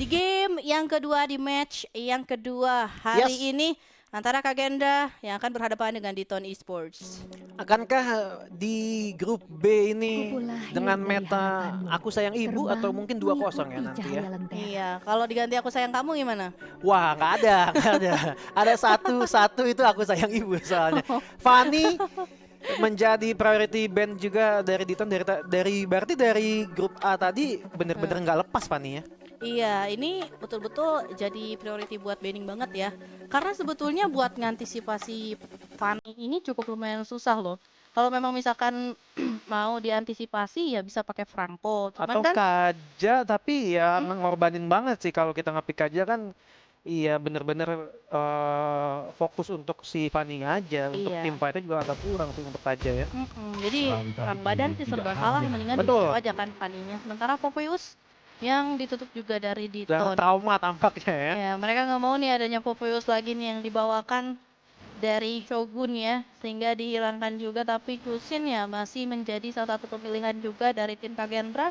Di game yang kedua, di match yang kedua hari Yes. ini antara Kagenda yang akan berhadapan dengan Diton Esports. Akankah di grup B ini Kupu lahir dengan dari meta harapanmu, aku sayang ibu terbang atau mungkin 2-0 ya mengikuti nanti ya? cahaya lentera. Iya, kalau diganti aku sayang kamu gimana? Wah, nggak ada, nggak ada. Ada satu itu aku sayang ibu soalnya. Fanny menjadi priority band juga dari Diton dari berarti dari grup A tadi bener-bener nggak lepas Fanny ya. Iya, ini betul-betul jadi priority buat banning banget ya. Karena sebetulnya buat ngantisipasi Fanny ini cukup lumayan susah loh. Kalau memang misalkan mau diantisipasi ya bisa pakai Franco. Cuman Atau kan Kaja tapi ya ngorbanin banget sih kalau kita ngepick Kaja kan. Iya bener-bener fokus untuk si Fanny aja, untuk iya. tim fightnya juga agak kurang sih untuk Kaja ya. Jadi badan sih serba salah, mendingan Betul. ditutup aja kan Fanny-nya. Sementara Popeus yang ditutup juga dari Udah Diton. trauma tampaknya ya. Ya, mereka nggak mau nih adanya Popeus lagi nih yang dibawakan dari Shogun ya, sehingga dihilangkan juga. Tapi Kusin ya masih menjadi salah satu pemilihan juga dari tim Kagendra.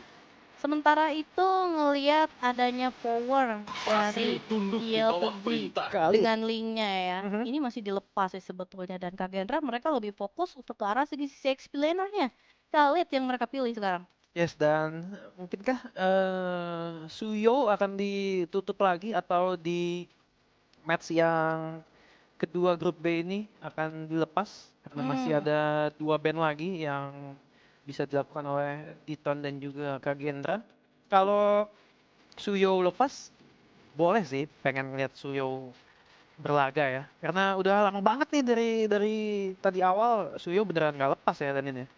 Sementara itu ngelihat adanya power dari YLPD Kali. dengan linknya ya, Mhm. ini masih dilepas sih sebetulnya. Dan Kagendra mereka lebih fokus untuk ke arah segi CX lanernya. Kita lihat yang mereka pilih sekarang. Yes dan mungkinkah Suyo akan ditutup lagi atau di match yang kedua grup B ini akan dilepas karena masih ada 2 band lagi yang bisa dilakukan oleh Diton dan juga Kagendra. Kalau Suyo lepas boleh sih pengen lihat Suyo berlaga ya karena udah lama banget nih dari tadi awal Suyo beneran nggak lepas ya dan ini.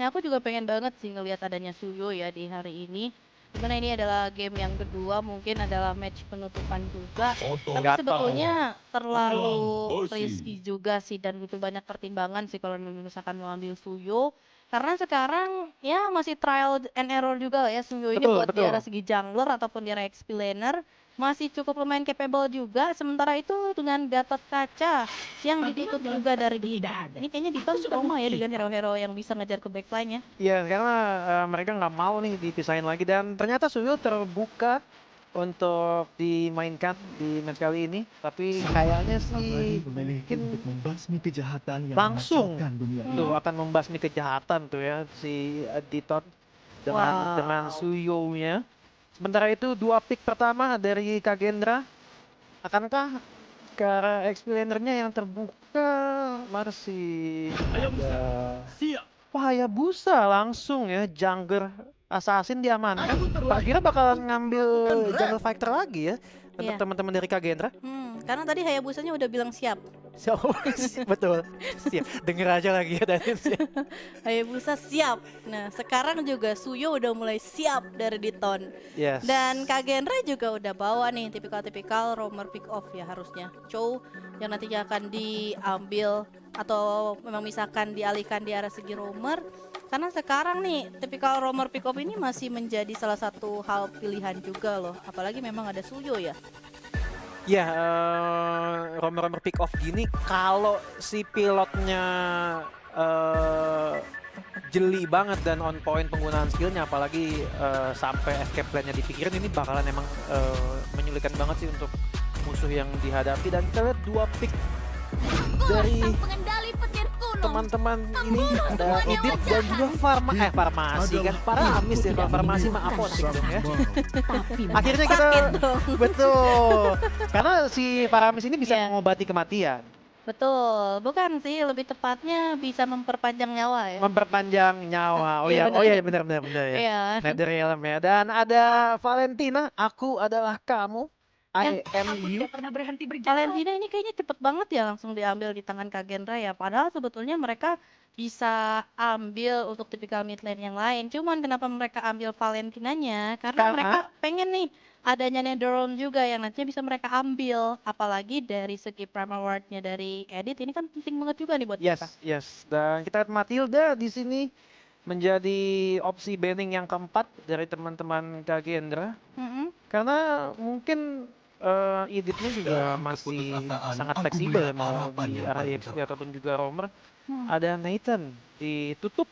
Aku juga pengen banget sih ngelihat adanya Suyo ya di hari ini. Dimana ini adalah game yang kedua, mungkin adalah match penutupan juga. Tapi Gatal. sebetulnya terlalu risky juga sih dan butuh banyak pertimbangan sih kalau misalkan mau ambil Suyo. Karena sekarang ya masih trial and error juga lah ya Suyo ini Betul buat di betul. arah segi jungler ataupun di arah XP laner. Masih cukup lumayan capable juga. Sementara itu dengan Gatot Kaca yang ditutup juga dari Diton. Ini kayaknya Diton trauma ya dengan hero-hero yang bisa ngejar ke backline ya. Iya karena mereka nggak mau nih dipisahin lagi dan ternyata Suyo terbuka untuk dimainkan di match kali ini tapi kayaknya sih mungkin untuk membasmi kejahatan yang langsung mengacaukan dunia ini. tuh akan membasmi kejahatan tuh ya si Diton dengan Suyo-nya. Sementara itu 2 pick pertama dari Kagendra akankah ke arah explainer-nya yang terbuka masih ada wah Hayabusa langsung ya jungler assassin diamankan. Tak kira bakalan ngambil jungle fighter lagi ya untuk Iya. teman-teman dari Kagendra. Karena tadi Hayabusanya udah bilang siap. So, betul. Siap. Denger aja lagi ya tadi. Hayabusa siap. Nah, sekarang juga Suyo udah mulai siap dari Diton. Yes. Dan Kagendra juga udah bawa nih tipikal-tipikal roamer pick off ya harusnya. Chow yang nantinya akan diambil atau memang misalkan dialihkan di arah segi roamer. Karena sekarang nih tipikal roamer pick off ini masih menjadi salah satu hal pilihan juga loh. Apalagi memang ada Suyo ya. Ya, romer-romer pick off gini kalau si pilotnya jeli banget dan on point penggunaan skillnya apalagi sampai escape plan-nya dipikirin ini bakalan emang menyulitkan banget sih untuk musuh yang dihadapi dan kita lihat 2 pick dari teman-teman ini ada Edit dan juga farmasi kan Paramis ya kalau farmasi mah apotik dong ya. Akhirnya kita betul karena si Paramis ini bisa mengobati kematian. Betul, bukan sih lebih tepatnya bisa memperpanjang nyawa ya. Memperpanjang nyawa. Oh iya, oh iya benar ya. Iya. Netherrealm ya. Dan ada Valentina, aku adalah kamu. I am you. Valentina ini kayaknya cepet banget ya langsung diambil di tangan Kagendra ya. Padahal sebetulnya mereka bisa ambil untuk tipikal mid lane yang lain. Cuman kenapa mereka ambil Valentinanya? Karena mereka pengen nih adanya Netherrealm juga yang nantinya bisa mereka ambil. Apalagi dari segi Primal Ward-nya dari Edit ini kan penting banget juga nih buat mereka. Yes. Dan kita lihat Matilda di sini menjadi opsi banning yang keempat dari teman-teman Kagendra. Karena mungkin editnya juga masih sangat fleksibel mau di arah EXP ataupun juga roamer. Ada Nathan ditutup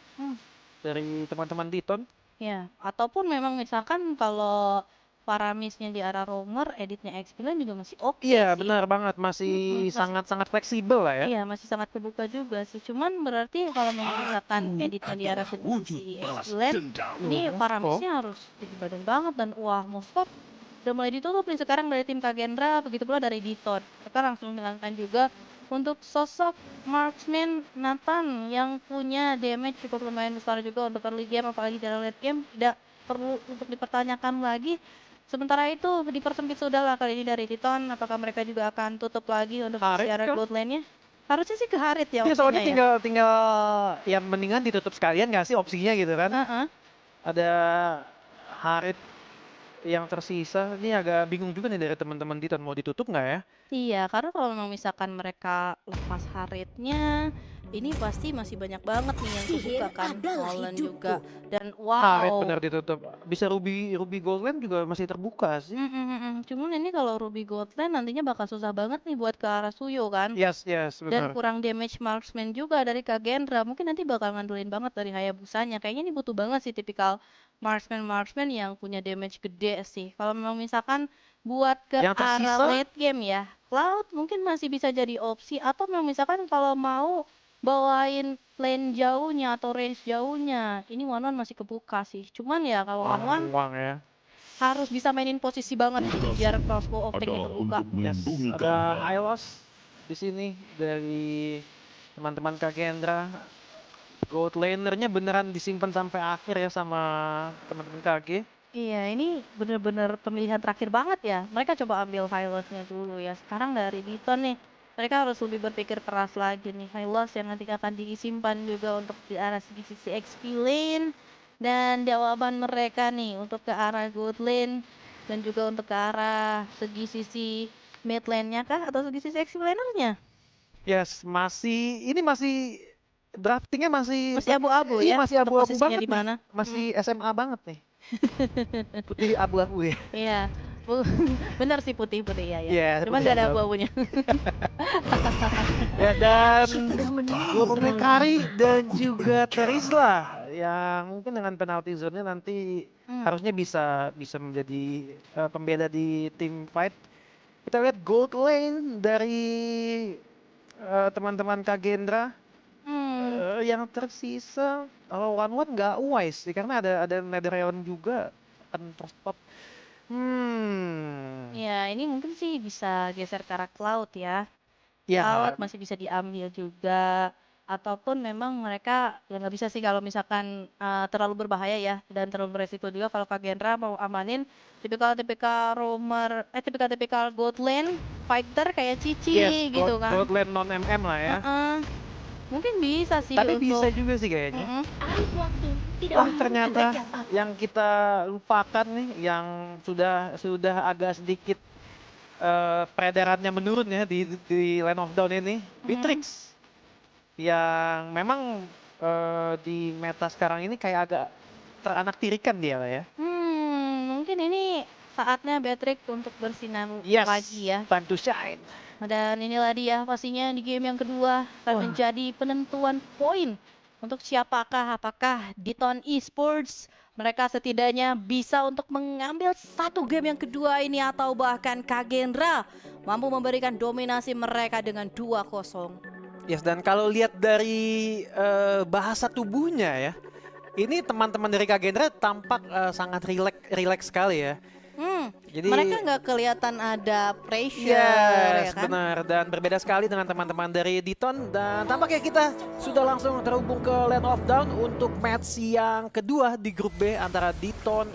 dari teman-teman Diton. Ya, ataupun memang misalkan kalau Paramisnya di arah roamer, editnya XP-Lane juga masih oke Iya, sih. benar banget. Masih Masih sangat-sangat fleksibel lah ya. iya, masih sangat terbuka juga sih. Cuman berarti kalau memisahkan editnya di arah segi XP-Lane, ini Moskov. Paramisnya harus tinggi badan banget dan wah, Moskov udah mulai ditutup nih sekarang dari tim Kagendra, begitu pula dari Diton. Mereka langsung menghilangkan juga untuk sosok marksman Nathan yang punya damage cukup lumayan besar juga untuk early game, apalagi dalam late game tidak perlu untuk dipertanyakan lagi. Sementara itu dipersempit sudah lah kali ini dari Titon. Apakah mereka juga akan tutup lagi untuk Harit siaran kah? gold lane-nya? Harusnya sih ke Harit ya Iya, soalnya opsinya ya. tinggal ya mendingan ditutup sekalian nggak sih opsinya gitu kan? Heeh. Ada Harit yang tersisa. Ini agak bingung juga nih dari teman-teman Diton mau ditutup nggak ya? Iya, karena kalau memang misalkan mereka lepas Haritnya, ini pasti masih banyak banget nih yang kebuka kan. Nolan juga. Dan Harit wow. benar ditutup. Bisa Ruby Goldland juga masih terbuka sih. Cuman ini kalau Ruby Gold Lane nantinya bakal susah banget nih buat ke arah Suyo kan. Yes, Dan benar. kurang damage marksman juga dari Kagendra. Mungkin nanti bakal ngandelin banget dari Hayabusanya. Kayaknya ini butuh banget sih tipikal marksman yang punya damage gede sih. Kalau memang misalkan buat ke Yang arah tersisa late game ya, Cloud mungkin masih bisa jadi opsi. Atau memang misalkan kalau mau bawain lane jauhnya atau range jauhnya, ini One One masih kebuka sih. Cuman ya kalau One One uang ya. harus bisa mainin posisi banget nih, biar crossbow optiknya kebuka. Yes, ada Hylos di sini dari teman-teman Kak Kendra. Gold lanernya beneran disimpan sampai akhir ya sama teman-teman KG. Iya, ini bener-bener pemilihan terakhir banget ya. Mereka coba ambil Hylos-nya dulu ya. Sekarang dari Diton nih, mereka harus lebih berpikir keras lagi nih. Hylos yang nanti akan disimpan juga untuk di arah sisi XP lane. Dan jawaban mereka nih untuk ke arah gold lane. Dan juga untuk ke arah sisi mid lane-nya kah? Atau sisi XP laner-nya? Yes, ini masih draftingnya masih Masih abu-abu iya ya masih untuk abu-abu posisinya banget di nih. mana. Masih SMA banget nih. Putih abu-abu ya. Iya, benar sih putih-putih ya ya. Iya, Cuman putih gak ada abu-abu. abu-abunya. Ya dan Gurme Kari dan juga Terisla yang mungkin dengan penalti zone-nya nanti harusnya bisa menjadi pembeda di tim fight. Kita lihat gold lane dari teman-teman Kagendra yang tersisa kalau One One nggak wise sih karena ada Netherrealm juga akan terstop. Ya, ini mungkin sih bisa geser ke arah Cloud ya. Cloud Ya, masih bisa diambil juga. Ataupun memang mereka ya nggak bisa sih kalau misalkan terlalu berbahaya ya dan terlalu beresiko juga kalau Kagendra mau amanin tipikal-tipikal roamer, tipikal-tipikal gold lane fighter kayak yes, Cici gitu kan. gold lane non MM lah ya. Mungkin bisa sih Tapi bisa untuk juga sih kayaknya. Tidak Wah, ternyata yang kita lupakan nih, yang sudah agak sedikit peredarannya menurun ya di Land of Dawn ini, Beatrix yang memang di meta sekarang ini kayak agak teranak-tirikan dia lah ya. Mungkin ini saatnya Beatrix untuk bersinar Yes, lagi ya. time to shine. Dan inilah dia pastinya di game yang kedua akan menjadi penentuan poin untuk apakah Diton Esports mereka setidaknya bisa untuk mengambil satu game yang kedua ini atau bahkan Kagendra mampu memberikan dominasi mereka dengan 2-0. Yes, dan kalau lihat dari bahasa tubuhnya ya, ini teman-teman dari Kagendra tampak sangat rileks sekali ya. Jadi mereka nggak kelihatan ada pressure ya yes, kan? benar, dan berbeda sekali dengan teman-teman dari Diton. Dan tampaknya kita sudah langsung terhubung ke Land of Dawn untuk match yang kedua di grup B antara Diton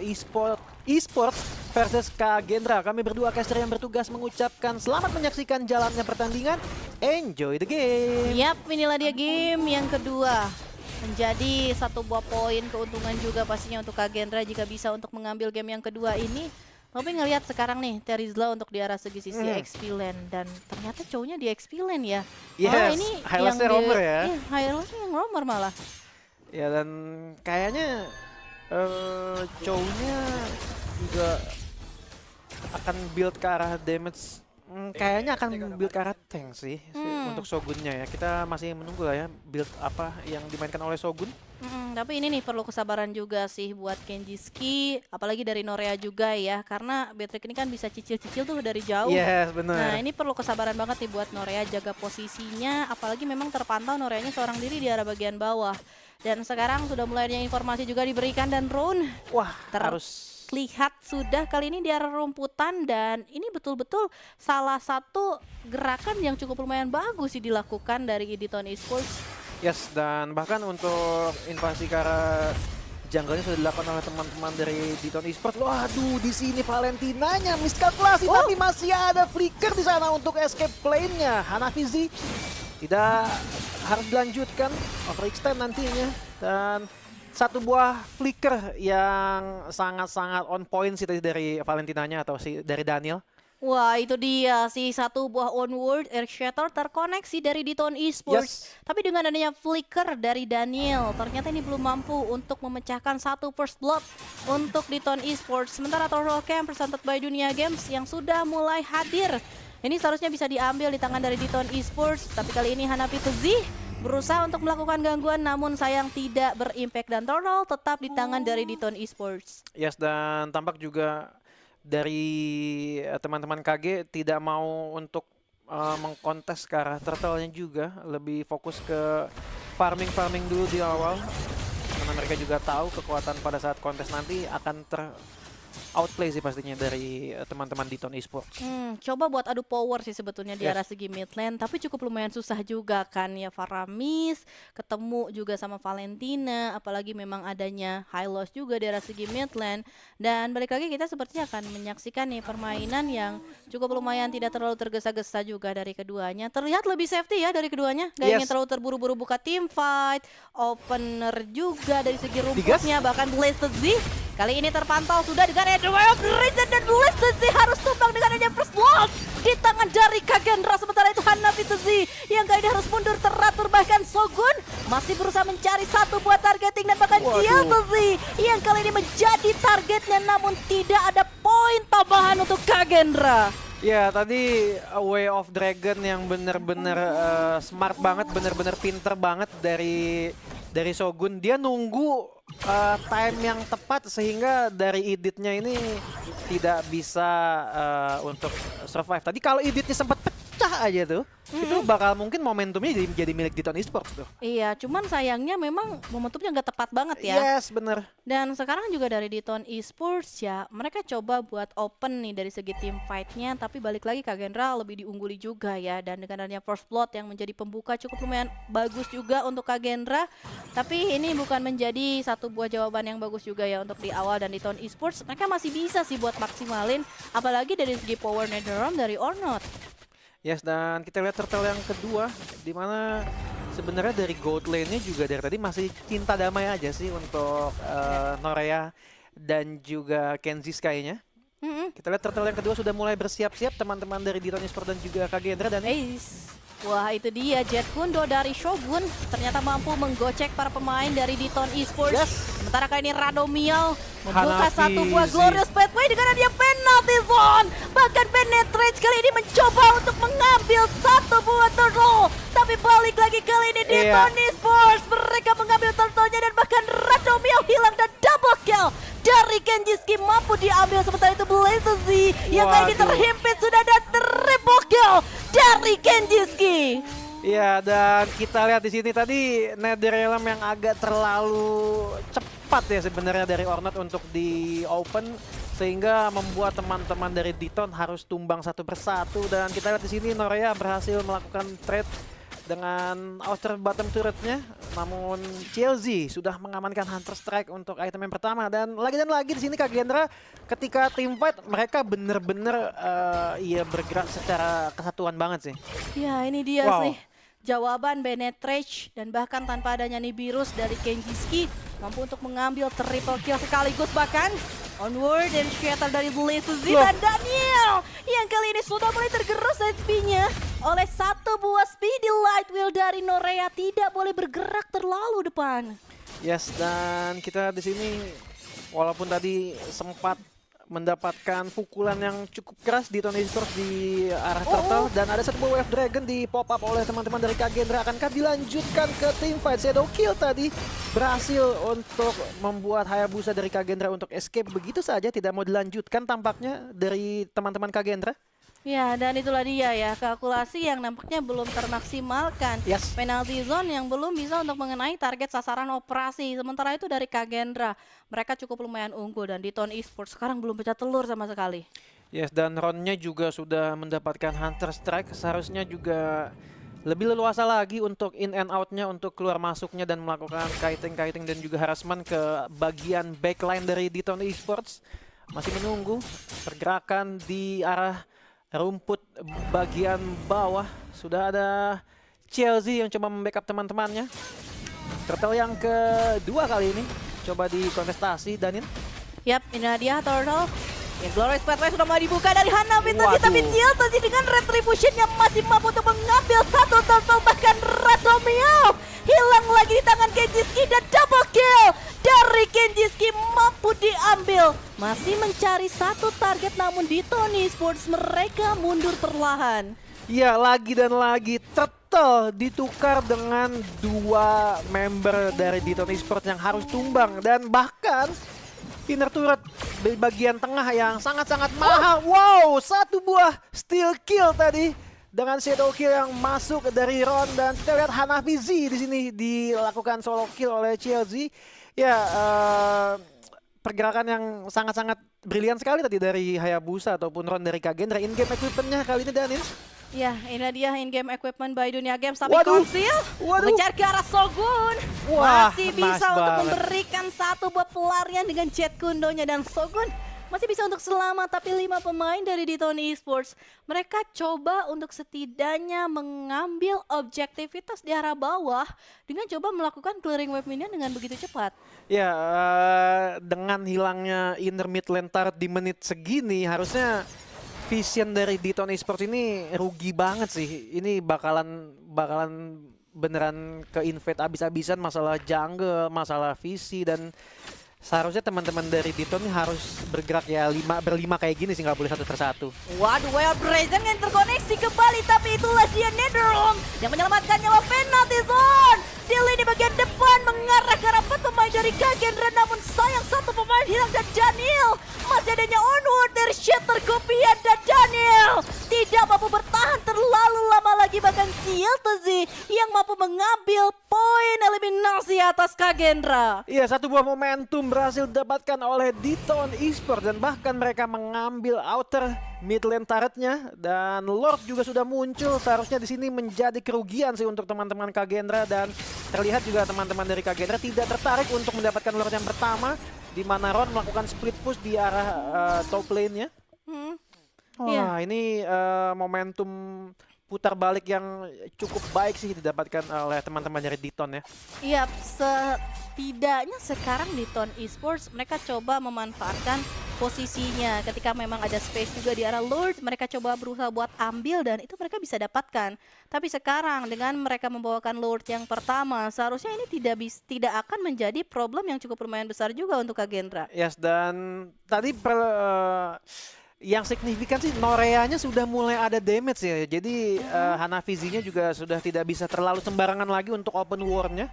Esports versus Kagendra. Kami berdua caster yang bertugas mengucapkan selamat menyaksikan jalannya pertandingan. Enjoy the game. Yap, inilah dia game yang kedua. Menjadi satu buah poin keuntungan juga pastinya untuk Kagendra jika bisa untuk mengambil game yang kedua ini. Tapi ngelihat sekarang nih Terizla untuk di arah sisi XP lane dan ternyata cowoknya di XP lane ya. Yes, ini Hylos-nya roamer ya. Iya, Hylos yang roamer malah. Ya dan kayaknya cowoknya juga akan build ke arah damage Kayaknya akan build ke arah tank sih untuk Shogunnya ya. Kita masih menunggu lah ya build apa yang dimainkan oleh Shogun. Tapi ini nih perlu kesabaran juga sih buat Kenjiski, apalagi dari Norea juga ya, karena Beatrix ini kan bisa cicil-cicil tuh dari jauh. Yes, Nah benar. ini perlu kesabaran banget nih buat Norea jaga posisinya, apalagi memang terpantau Noreanya seorang diri di arah bagian bawah. Dan sekarang sudah mulai ada informasi juga diberikan dan Rune Wah, harus lihat sudah kali ini di arah rumputan, dan ini betul-betul salah satu gerakan yang cukup lumayan bagus sih dilakukan dari Editon Esports. yes, dan bahkan untuk invasi ke arah jungle-nya sudah dilakukan oleh teman-teman dari Diton Esports. Waduh, di sini Valentinanya miskalkulasi, tapi masih ada flicker di sana untuk escape plane-nya. Hanafi Z tidak harus dilanjutkan, overextend nantinya, dan satu buah flicker yang sangat-sangat on point sih tadi dari Valentinanya atau dari Daniel. Wah itu dia sih, satu buah onward air shatter terkoneksi dari Diton Esports. Tapi dengan adanya flicker dari Daniel, ternyata ini belum mampu untuk memecahkan satu first blood untuk Diton Esports. Sementara Total Camp presented by Dunia Games yang sudah mulai hadir, ini seharusnya bisa diambil di tangan dari Diton Esports. Tapi kali ini Hanafi Tuzi berusaha untuk melakukan gangguan, namun sayang tidak berimpact, dan Total tetap di tangan dari Diton Esports. Yes, dan tampak juga dari teman-teman KG tidak mau untuk mengkontes ke arah turtle-nya juga, lebih fokus ke farming dulu di awal, karena mereka juga tahu kekuatan pada saat kontes nanti akan outplay sih pastinya dari teman-teman Diton Esports. Coba buat adu power sih sebetulnya di arah segi mid lane, tapi cukup lumayan susah juga kan ya. Faramis ketemu juga sama Valentina, apalagi memang adanya Hylos juga di arah segi mid lane. Dan balik lagi kita sepertinya akan menyaksikan nih permainan yang cukup lumayan tidak terlalu tergesa-gesa juga dari keduanya. Terlihat lebih safety ya dari keduanya, gak ingin terlalu terburu-buru buka team fight, opener juga dari segi rumputnya, bahkan Blessed Z kali ini terpantau sudah dengan Edway of Reason, dan Blessed Z harus tumbang dengan adanya first blood di tangan dari Kagendra. Sementara itu Hanafi Z yang kali ini harus mundur teratur, bahkan Shogun masih berusaha mencari satu buah targeting, dan bahkan Z yang kali ini menjadi targetnya, namun tidak ada poin tambahan untuk Kagendra. Ya, tadi Way of Dragon yang bener-bener smart banget, bener-bener pinter banget dari Shogun. Dia nunggu time yang tepat sehingga dari editnya ini tidak bisa untuk survive. Tadi kalau editnya sempat pecah aja tuh, itu bakal mungkin momentumnya jadi milik Diton Esports tuh. Iya, cuman sayangnya memang momentumnya nggak tepat banget ya. Yes, bener. Dan sekarang juga dari Diton Esports ya, mereka coba buat open nih dari segi team fight-nya, tapi balik lagi Kagendra lebih diungguli juga ya. Dan dengan adanya first blood yang menjadi pembuka cukup lumayan bagus juga untuk Kagendra, tapi ini bukan menjadi satu buah jawaban yang bagus juga ya untuk di awal. Dan Diton Esports mereka masih bisa sih buat maksimalin, apalagi dari segi power Netherrealm dari Ornot. Yes, dan kita lihat turtle yang kedua, di mana sebenarnya dari gold lane-nya juga dari tadi masih cinta damai aja sih untuk Norea dan juga Kenzi's kayaknya. Kita lihat turtle yang kedua sudah mulai bersiap-siap, teman-teman dari Diton Esports dan juga Kagendra, dan Wah itu dia, Jet Kundo dari Shogun ternyata mampu menggocek para pemain dari Diton Esports. Sementara kali ini Radomiel membuka Hanafi satu buah Z. glorious pathway dengan dia penalty zone. Bahkan Penetrate kali ini mencoba untuk mengambil satu buah turtle. Tapi balik lagi kali ini Diton Esports, mereka mengambil turtle-nya, dan bahkan Radomiel hilang, dan double kill dari Kenjiski mampu diambil. Sementara itu Blessed Z yang kali ini terhimpit sudah, dan triple kill dari Kenjiski. iya, dan kita lihat di sini tadi Netherrealm yang agak terlalu cepat ya sebenarnya dari Ornot untuk di open, sehingga membuat teman-teman dari Diton harus tumbang satu persatu. Dan kita lihat di sini Norea berhasil melakukan trade dengan outer bottom turretnya, namun CLZ sudah mengamankan Hunter Strike untuk item yang pertama. Dan lagi di sini Kagendra ketika team fight mereka bener-bener bergerak secara kesatuan banget sih. Ya ini dia sih jawaban Benetrage, dan bahkan tanpa adanya Nibiru's dari Kenjiski mampu untuk mengambil triple kill sekaligus, bahkan onward dan shatter dari Blessed Z dan Daniel yang kali ini sudah mulai tergerus HP-nya oleh satu buah speedy light wheel dari Norea, tidak boleh bergerak terlalu depan. Yes, dan kita di sini walaupun tadi sempat mendapatkan pukulan yang cukup keras di Tony Esports di arah turtle. Dan ada satu buah Wave Dragon di pop up oleh teman-teman dari Kagendra. Akankah dilanjutkan ke team fight? Shadow Kill tadi berhasil untuk membuat Hayabusa dari Kagendra untuk escape begitu saja, tidak mau dilanjutkan tampaknya dari teman-teman Kagendra. Ya, dan itulah dia ya, kalkulasi yang nampaknya belum termaksimalkan. Yes. Penalty zone yang belum bisa untuk mengenai target sasaran operasi. Sementara itu dari Kagendra, mereka cukup lumayan unggul. Dan di Ton Esports sekarang belum pecah telur sama sekali. Yes, dan Ron-nya juga sudah mendapatkan Hunter Strike. Seharusnya juga lebih leluasa lagi untuk in and out-nya, untuk keluar masuknya dan melakukan kiting dan juga harassment ke bagian backline dari Diton Esports. Masih menunggu pergerakan di arah rumput bagian bawah. Sudah ada Chelsea yang coba membackup teman-temannya. Turtle yang kedua kali ini coba dikontestasi, Danin. Yap, ini dia Turtle. Ya, Glorious Pathway sudah mulai dibuka dari Hanabi tadi, tapi Waduh. Chelsea dengan Retribution yang masih mampu untuk mengambil satu Turtle, bahkan Radomio hilang lagi di tangan Kenjiski dan double kill dari Kenjiski mampu diambil. Masih mencari satu target, namun di Tony Sports mereka mundur perlahan. Ya, lagi dan lagi Turtle ditukar dengan dua member dari Diton Esports yang harus tumbang. Dan bahkan inner turret di bagian tengah yang sangat-sangat mahal. Wow, satu buah steal kill tadi dengan shadow kill yang masuk dari Ron. Dan kita lihat Hanafi Z di sini dilakukan solo kill oleh Chelsea. Ya, pergerakan yang sangat-sangat brilian sekali tadi dari Hayabusa ataupun Ron dari Kagendra. In-game equipment-nya kali ini, Danin. Ya, ini dia in-game equipment by Dunia Games, tapi Waduh. Konsil Waduh. mengejar ke arah Sogun. Wah, Masih nice bisa untuk banget. memberikan satu buah pelarian dengan jet kundonya, dan Sogun masih bisa untuk selamat. Tapi 5 pemain dari Diton Esports, mereka coba untuk setidaknya mengambil objektivitas di arah bawah dengan coba melakukan clearing wave minion dengan begitu cepat. Ya, dengan hilangnya inner mid lane turret di menit segini, harusnya vision dari Diton Esports ini rugi banget sih. Ini bakalan beneran ke invade abis-abisan masalah jungle, masalah visi. Dan seharusnya teman-teman dari Diton ini harus bergerak ya berlima kayak gini sih, nggak boleh satu persatu. Waduh, Wild Brazen yang terkoneksi kembali, tapi itulah dia Netherrealm yang menyelamatkan nyawa penalty zone. Di lini bagian depan mengarah ke arah pemain dari Kagendra, namun sayang satu pemain hilang dan Daniel masih adanya onward dari Shatter Kopian, dan Daniel tidak mampu bertahan terlalu lama lagi, bahkan Chelsea yang mampu mengambil poin eliminasi atas Kagendra. Iya, satu buah momentum berhasil didapatkan oleh Diton Esports dan bahkan mereka mengambil outer mid lane turretnya, dan Lord juga sudah muncul. Seharusnya di sini menjadi kerugian sih untuk teman-teman Kagendra, dan terlihat juga teman-teman dari Kagendra tidak tertarik untuk mendapatkan Lord yang pertama, di mana Ron melakukan split push di arah top lane-nya. Wah, ini momentum putar balik yang cukup baik sih didapatkan oleh teman-teman dari Diton ya. Iya, setidaknya sekarang di Ton Esports mereka coba memanfaatkan posisinya. Ketika memang ada space juga di arah Lord, mereka coba berusaha buat ambil dan itu mereka bisa dapatkan. Tapi sekarang dengan mereka membawakan Lord yang pertama, seharusnya ini tidak akan menjadi problem yang cukup lumayan besar juga untuk Kagendra. Yes, dan tadi yang signifikan sih Noreanya sudah mulai ada damage ya. Jadi Hanafizinya juga sudah tidak bisa terlalu sembarangan lagi untuk open war-nya.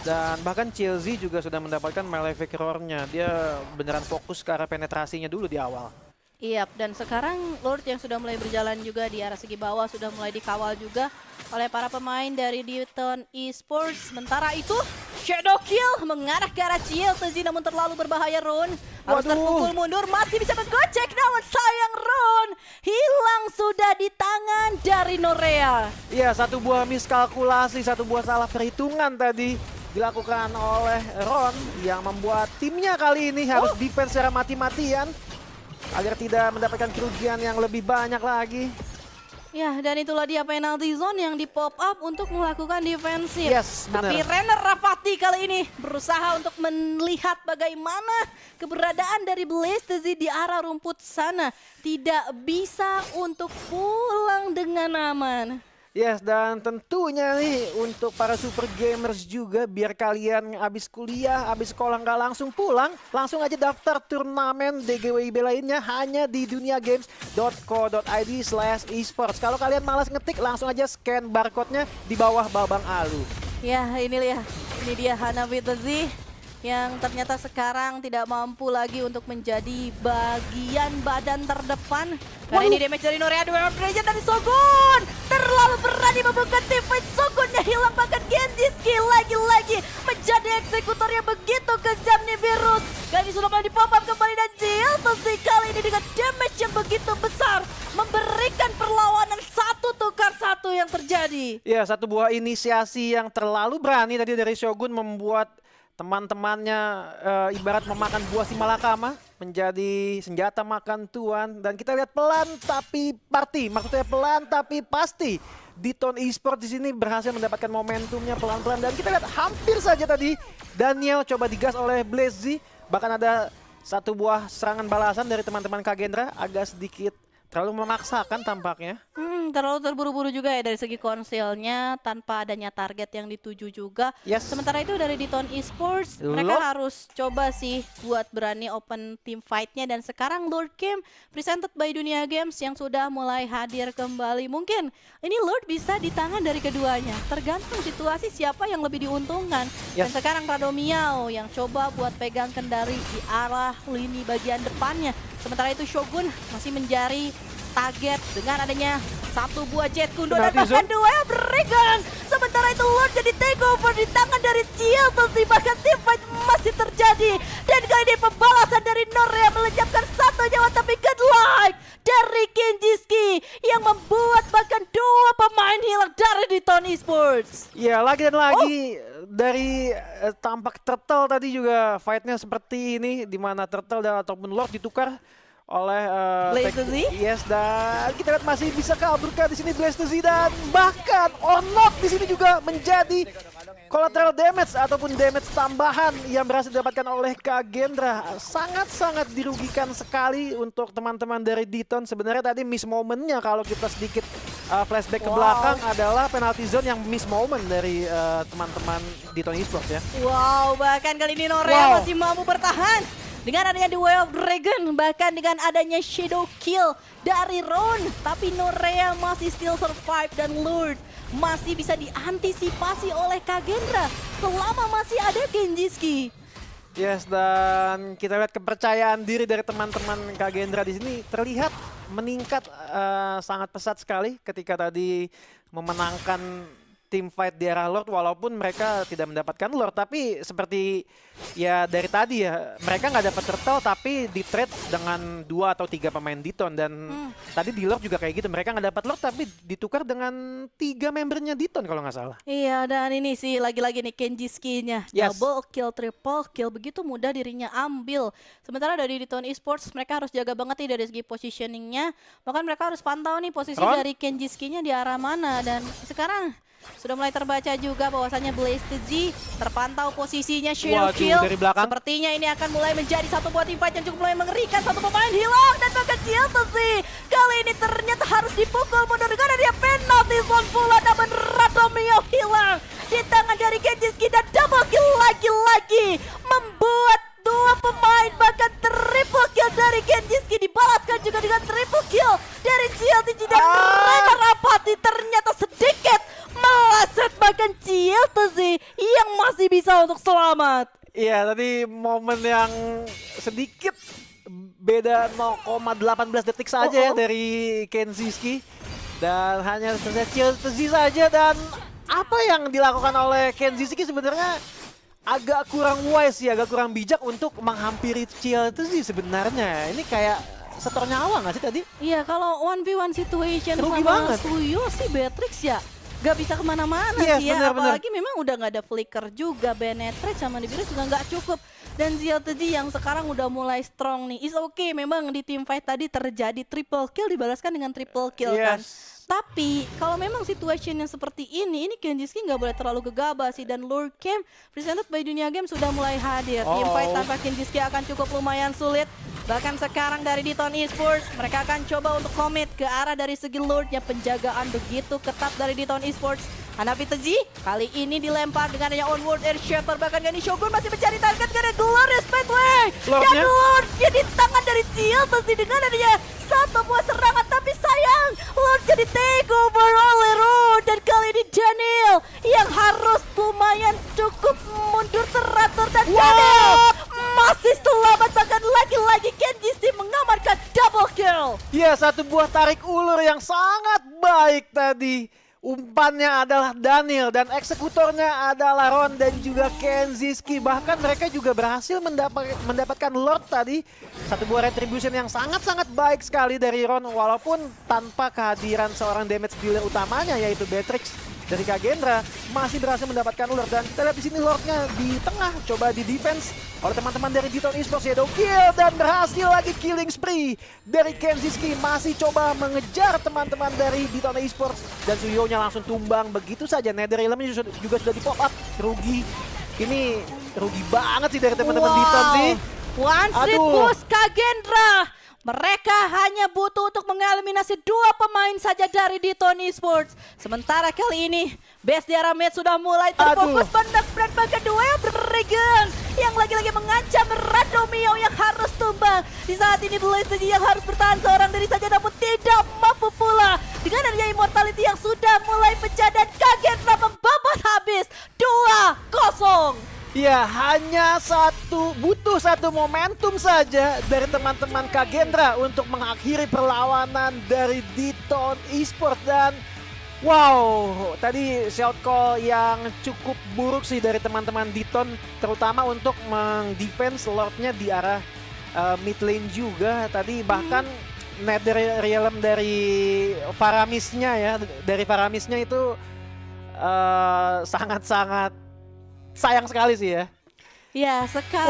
Dan bahkan Chelsea juga sudah mendapatkan Malefic Roar-nya. Dia beneran fokus ke arah penetrasinya dulu di awal. Iya, dan sekarang Lord yang sudah mulai berjalan juga di arah segi bawah sudah mulai dikawal juga oleh para pemain dari Diton Esports. Sementara itu Shadow Kill mengarah ke arah Chelsea, namun terlalu berbahaya Ron. Harus terpukul mundur, masih bisa menggocek, namun sayang Ron hilang sudah di tangan dari Norea. Iya, satu buah miskalkulasi, satu buah salah perhitungan tadi dilakukan oleh Ron yang membuat timnya kali ini harus defense secara mati-matian agar tidak mendapatkan kerugian yang lebih banyak lagi. Ya, dan itulah dia penalty zone yang di pop up untuk melakukan defensif. Yes, Tapi benar. Renner Rafati kali ini berusaha untuk melihat bagaimana keberadaan dari Blaze di arah rumput sana. Tidak bisa untuk pulang dengan aman. Yes, dan tentunya nih untuk para super gamers juga, biar kalian abis kuliah, abis sekolah nggak langsung pulang, langsung aja daftar turnamen DGWIB lainnya hanya di duniagames.co.id/esports. Kalau kalian malas ngetik, langsung aja scan barcode-nya di bawah Babang Alu. Ya, ini dia Hanabi Tezi yang ternyata sekarang tidak mampu lagi untuk menjadi bagian badan terdepan. Karena ini damage dari Norea, Duel of Legend dari Shogun. Terlalu berani membuka teamfight, Shogunnya hilang, bahkan Genjiski lagi-lagi menjadi eksekutor yang begitu kejam nih Virus. Kali ini sudah mulai dipop up kembali dan Jill Tezi kali ini dengan damage yang begitu besar memberikan perlawanan 1-1 yang terjadi. Ya, satu buah inisiasi yang terlalu berani tadi dari Shogun membuat teman-temannya ibarat memakan buah si malakama menjadi senjata makan tuan. Dan kita lihat pelan tapi pasti, maksudnya pelan tapi pasti D-Ton Esports di sini berhasil mendapatkan momentumnya pelan-pelan. Dan kita lihat hampir saja tadi Daniel coba digas oleh Blazy, bahkan ada satu buah serangan balasan dari teman-teman Kagendra, agak sedikit terlalu memaksakan tampaknya. Terlalu terburu-buru juga ya dari segi konsilnya tanpa adanya target yang dituju juga. Yes. Sementara itu dari D-Ton Esports mereka harus coba sih buat berani open team fight-nya. Dan sekarang Lord Kim presented by Dunia Games yang sudah mulai hadir kembali. Mungkin ini Lord bisa di tangan dari keduanya, tergantung situasi siapa yang lebih diuntungkan. Dan Yes. sekarang Radomiao yang coba buat pegang kendali di arah lini bagian depannya. Sementara itu Shogun masih menjadi target dengan adanya satu buah jet kundo dan bahkan dua Dragon. Sementara itu Lord jadi takeover di tangan dari Jill Tezi, bahkan teamfight masih terjadi. Dan kali ini pembalasan dari Norea melenyapkan satu nyawa, tapi good luck dari Genjiski yang membuat bahkan dua pemain hilang dari D-Ton Esports. Ya, lagi dan lagi dari tampak Turtle tadi juga fightnya seperti ini, di mana Turtle dan ataupun Lord ditukar oleh Blaze to Z? Yes, dan kita lihat masih bisa kaburkan di sini Blaze to Z, dan bahkan Ornok di sini juga menjadi collateral damage ataupun damage tambahan yang berhasil didapatkan oleh Kagendra. Sangat-sangat dirugikan sekali untuk teman-teman dari D-Ton. Sebenarnya tadi miss momentnya kalau kita sedikit flashback ke belakang adalah penalty zone yang miss moment dari teman-teman D-Ton Esports ya. Wow, bahkan kali ini Norea masih mampu bertahan. Dengan adanya The Way of Dragon, bahkan dengan adanya Shadow Kill dari Ron. Tapi Norea masih still survive dan Lord masih bisa diantisipasi oleh Kagendra selama masih ada Genjiski. Yes, dan kita lihat kepercayaan diri dari teman-teman Kagendra di sini terlihat meningkat sangat pesat sekali ketika tadi memenangkan tim fight di arah Lord, walaupun mereka tidak mendapatkan Lord. Tapi seperti ya dari tadi ya, mereka nggak dapat Turtle tapi di trade dengan 2 atau 3 pemain D-Ton. Dan tadi di Lord juga kayak gitu, mereka nggak dapat Lord tapi ditukar dengan 3 membernya D-Ton kalau nggak salah. Iya, dan ini sih lagi-lagi nih Genjiski-nya. Yes. Double kill, triple kill, begitu mudah dirinya ambil. Sementara dari D-Ton Esports mereka harus jaga banget nih dari segi positioningnya. Bahkan mereka harus pantau nih posisi dari Genjiski-nya di arah mana. Dan sekarang sudah mulai terbaca juga bahwasannya Blaze to Z terpantau posisinya Shadow Kill. Dari belakang. Sepertinya ini akan mulai menjadi satu buah team fight yang cukup mulai mengerikan. Satu pemain hilang dan bahkan Jill to Z kali ini ternyata harus dipukul mundur karena dia penalty zone pula. Namun Radomio hilang di tangan dari Genjiski dan double kill lagi-lagi membuat dua pemain, bahkan triple kill dari Genjiski dibalaskan juga dengan triple kill dari Jill to Z. Dan mereka rapati ternyata sedikit meleset, bahkan Jill to Z yang masih bisa untuk selamat. Iya, tadi momen yang sedikit beda 0,18 detik saja ya dari Genjiski. Dan hanya Jill to Z saja. Dan apa yang dilakukan oleh Genjiski sebenarnya agak kurang wise ya, agak kurang bijak untuk menghampiri Jill to Z sebenarnya. Ini kayak setor nyawa nggak sih tadi? Iya, kalau 1v1 situation rugi sama banget. Suyo sih Beatrix ya gak bisa kemana-mana Yes, sih ya. bener-bener. Apalagi memang udah gak ada flicker juga, Benetrix sama Nibiru juga gak cukup. dan ZLTG yang sekarang udah mulai strong nih. Is okay, memang di team fight tadi terjadi triple kill dibalaskan dengan triple kill kan. Yes. Tapi kalau memang situationnya seperti ini Kenjiski nggak boleh terlalu gegabah sih. Dan Lord Camp presented by Dunia Game sudah mulai hadir. Team fight tanpa Kenjiski akan cukup lumayan sulit. Bahkan sekarang dari Diton Esports mereka akan coba untuk komit ke arah dari segi Lordnya. Penjagaan begitu ketat dari Diton Esports. Hanabi Teji kali ini dilempar dengan adanya onward air shatter. Bahkan Gani Shogun masih mencari target karena Glorious Pathway. Dan Lordnya di tangan dari ZLTG dengan adanya satu buah serangan. Tapi sayang Lord jadi take over oleh Ron. Dan kali ini Daniel yang harus lumayan cukup mundur teratur. Dan Daniel masih selamat. Bahkan lagi-lagi Kenjiski mengamankan double kill. Ya, satu buah tarik ulur yang sangat baik tadi. Umpannya adalah Daniel dan eksekutornya adalah Ron dan juga Kenjiski. Bahkan mereka juga berhasil mendapatkan Lord tadi. Satu buah retribution yang sangat-sangat baik sekali dari Ron. Walaupun tanpa kehadiran seorang damage dealer utamanya yaitu Beatrix dari Kagendra masih berhasil mendapatkan Lord. Dan kita lihat di sini Lordnya di tengah coba di defense oleh teman-teman dari Diton Esports. Shadow kill dan berhasil lagi killing spree dari Kenjiski. Masih coba mengejar teman-teman dari Diton Esports dan Suyo-nya langsung tumbang begitu saja. Nether Realm-nya juga sudah di pop up. Rugi. Ini rugi banget sih dari teman-teman Diton sih. One street push Kagendra. Mereka hanya butuh untuk mengeliminasi 2 pemain saja dari Diton Esports. Sementara kali ini Best Diara Mid sudah mulai terfokus pada brand kedua yang Regan yang lagi-lagi mengancam Randomio yang harus tumbang. Di saat ini Blazing yang harus bertahan seorang diri saja namun tidak mampu pula. Dengan adanya Immortality yang sudah mulai pecah dan Kagendra membabat habis 2-0. Ya, hanya butuh satu momentum saja dari teman-teman Kagendra untuk mengakhiri perlawanan dari Diton Esports. Dan wow, tadi shout call yang cukup buruk sih dari teman-teman Diton, terutama untuk mendefense Lordnya di arah mid lane juga. Tadi bahkan Nether Realm dari Faramisnya itu sangat-sangat sayang sekali sih ya. Ya, sekali.